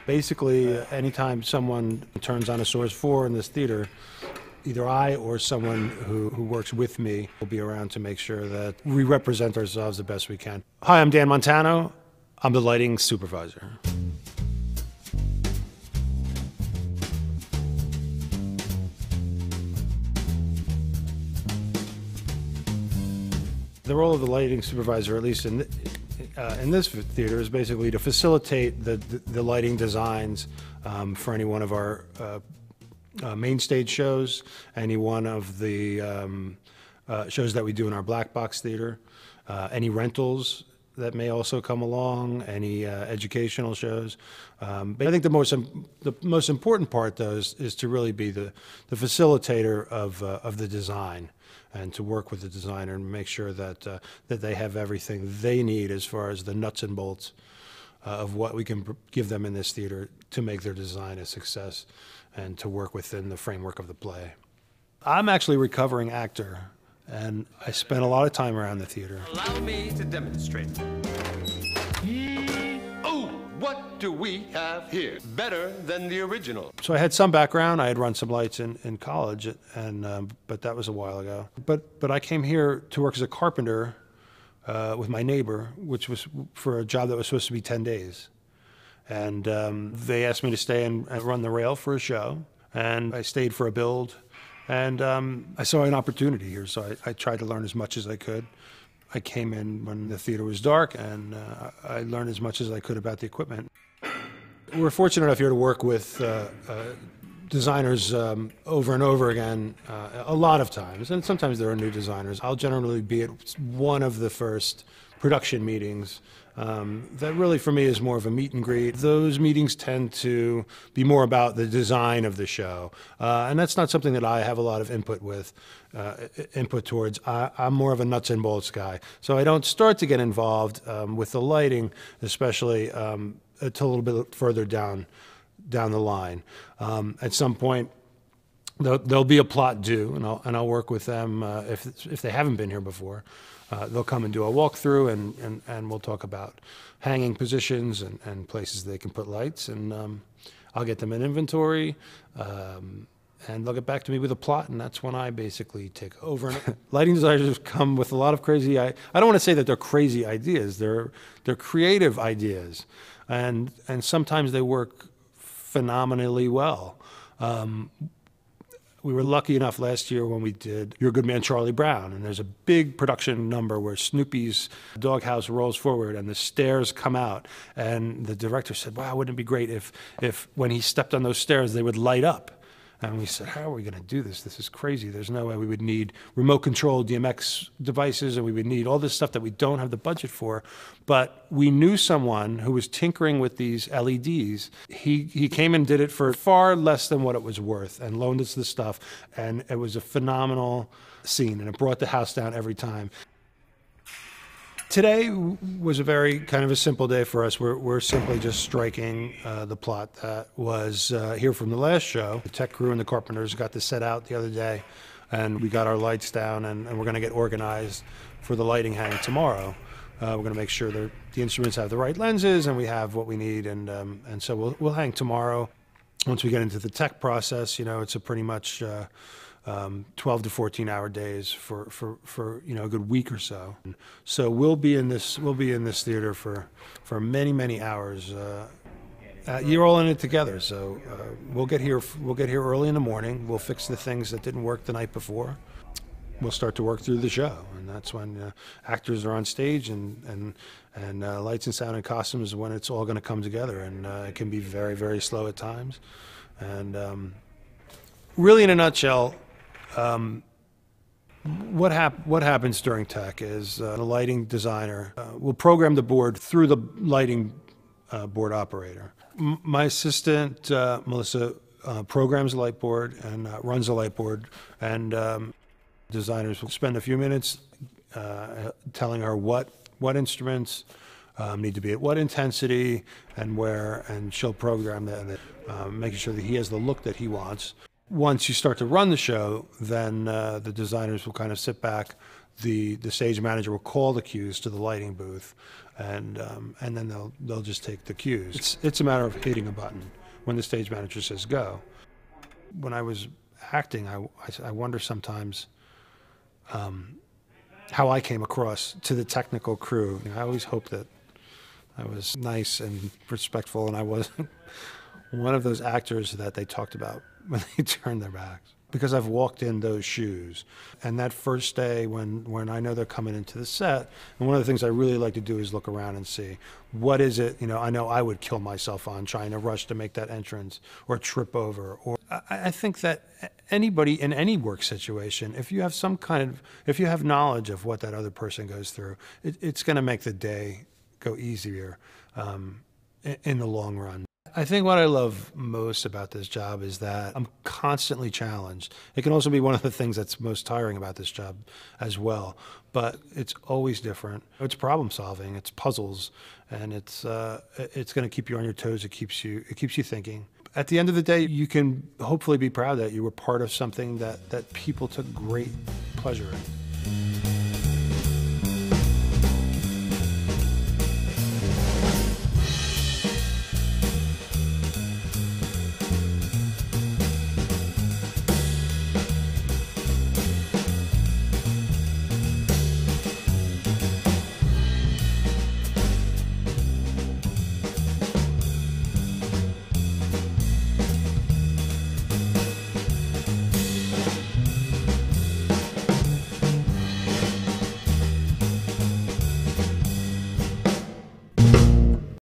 Basically, anytime someone turns on a Source 4 in this theater, either I or someone who works with me will be around to make sure that we represent ourselves the best we can. Hi, I'm Dan Montano. I'm the lighting supervisor. The role of the lighting supervisor, at least in this theater, is basically to facilitate the lighting designs for any one of our main stage shows, any one of the shows that we do in our black box theater, any rentals that may also come along, any educational shows. But I think the most important part, though, is to really be the facilitator of the design, and to work with the designer and make sure that that they have everything they need as far as the nuts and bolts of what we can give them in this theater to make their design a success and to work within the framework of the play. I'm actually a recovering actor, and I spent a lot of time around the theater. Allow me to demonstrate. Oh, what do we have here? Better than the original. So I had some background. I had run some lights in college, and but that was a while ago. But I came here to work as a carpenter with my neighbor, which was for a job that was supposed to be 10 days. And they asked me to stay and run the rail for a show, and I stayed for a build. And I saw an opportunity here, so I tried to learn as much as I could. I came in when the theater was dark, and I learned as much as I could about the equipment. We're fortunate enough here to work with designers over and over again, a lot of times, and sometimes there are new designers. I'll generally be at one of the first production meetings. That really, for me, is more of a meet and greet. Those meetings tend to be more about the design of the show, and that's not something that I have a lot of input towards. I'm more of a nuts and bolts guy, so I don't start to get involved with the lighting, especially until a little bit further down the line. At some point, there'll be a plot due, and I'll work with them if they haven't been here before. They'll come and do a walkthrough, and we'll talk about hanging positions and places they can put lights, and I'll get them an inventory, and they'll get back to me with a plot, and that's when I basically take over. Lighting designers come with a lot of crazy, I don't want to say that they're crazy ideas, they're creative ideas, and sometimes they work phenomenally well. We were lucky enough last year when we did Your Good Man, Charlie Brown, and there's a big production number where Snoopy's doghouse rolls forward and the stairs come out, and the director said, wow, wouldn't it be great if when he stepped on those stairs they would light up? And we said, how are we going to do this? This is crazy. There's no way. We would need remote control DMX devices, and we would need all this stuff that we don't have the budget for. But we knew someone who was tinkering with these LEDs. He came and did it for far less than what it was worth and loaned us the stuff. And it was a phenomenal scene, and it brought the house down every time. Today was a very kind of a simple day for us. We're simply just striking the plot that was here from the last show. The tech crew and the carpenters got the set out the other day, and we got our lights down, and we're going to get organized for the lighting hang tomorrow. We're going to make sure that the instruments have the right lenses and we have what we need, and so we'll hang tomorrow. Once we get into the tech process, it's a pretty much 12 to 14 hour days for a good week or so. So we'll be in this theater for many hours. You're all in it together. So we'll get here early in the morning. We'll fix the things that didn't work the night before. We'll start to work through the show, and that's when actors are on stage, and lights and sound and costumes is when it's all going to come together, and it can be very slow at times. And really, in a nutshell, what happens during tech is the lighting designer will program the board through the lighting board operator. My assistant, Melissa, programs the light board and runs the light board, and designers will spend a few minutes telling her what instruments need to be at what intensity and where, and she'll program that, making sure that he has the look that he wants. Once you start to run the show, then the designers will kind of sit back. the stage manager will call the cues to the lighting booth, and then they'll just take the cues. It's a matter of hitting a button when the stage manager says go. When I was acting, I wonder sometimes how I came across to the technical crew. I always hoped that I was nice and respectful, and I wasn't one of those actors that they talked about when they turned their backs. Because I've walked in those shoes. And that first day when I know they're coming into the set, and one of the things I really like to do is look around and see, what is it, I know I would kill myself on trying to rush to make that entrance or trip over. Or I think that anybody in any work situation, if you have knowledge of what that other person goes through, it's going to make the day go easier in the long run. I think what I love most about this job is that I'm constantly challenged. It can also be one of the things that's most tiring about this job as well, but it's always different. It's problem solving, it's puzzles, and it's going to keep you on your toes. It keeps you thinking. At the end of the day, you can hopefully be proud that you were part of something that people took great pleasure in.